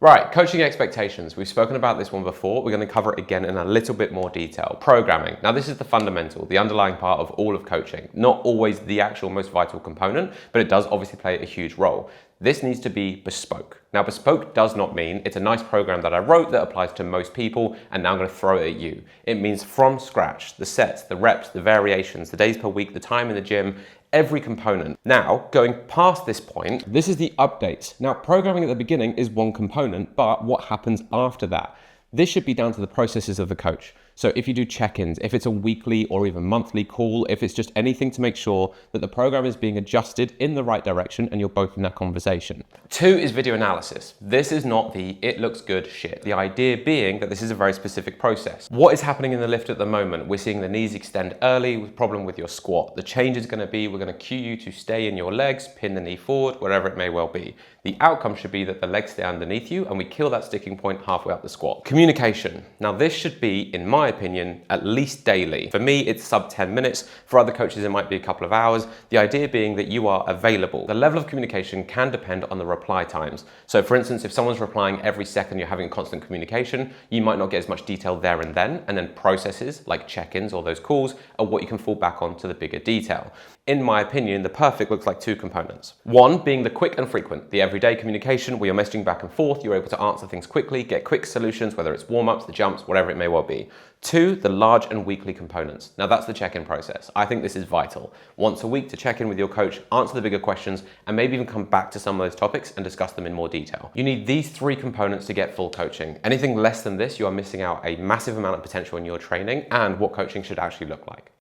Right, coaching expectations. We've spoken about this one before. We're going to cover it again in a little bit more detail. Programming. Now, this is the fundamental, the underlying part of all of coaching. Not always the actual most vital component, but it does obviously play a huge role. This needs to be bespoke. Now, bespoke does not mean it's a nice program that I wrote that applies to most people, and now I'm going to throw it at you. It means from scratch, the sets, the reps, the variations, the days per week, the time in the gym, every component. Now, going past this point, this is the updates. Now, programming at the beginning is one component, but what happens after that? This should be down to the processes of the coach. So if you do check-ins, if it's a weekly or even monthly call, if it's just anything to make sure that the program is being adjusted in the right direction and you're both in that conversation. 2 is video analysis. This is not the it looks good shit. The idea being that this is a very specific process. What is happening in the lift at the moment? We're seeing the knees extend early with problem with your squat. The change is going to be, we're going to cue you to stay in your legs, pin the knee forward, wherever it may well be. The outcome should be that the legs stay underneath you and we kill that sticking point halfway up the squat. Communication. Now this should be, in my opinion, at least daily. For me, it's sub 10 minutes. For other coaches, it might be a couple of hours. The idea being that you are available. The level of communication can depend on the reply times. So for instance, if someone's replying every second, you're having constant communication, you might not get as much detail there and then processes like check-ins or those calls are what you can fall back on to the bigger detail. In my opinion, the perfect looks like 2 components. 1 being the quick and frequent, the everyday communication where you're messaging back and forth, you're able to answer things quickly, get quick solutions, whether it's warm-ups, the jumps, whatever it may well be. 2, the large and weekly components. Now that's the check-in process. I think this is vital. Once a week to check in with your coach, answer the bigger questions, and maybe even come back to some of those topics and discuss them in more detail. You need these 3 components to get full coaching. Anything less than this, you are missing out a massive amount of potential in your training and what coaching should actually look like.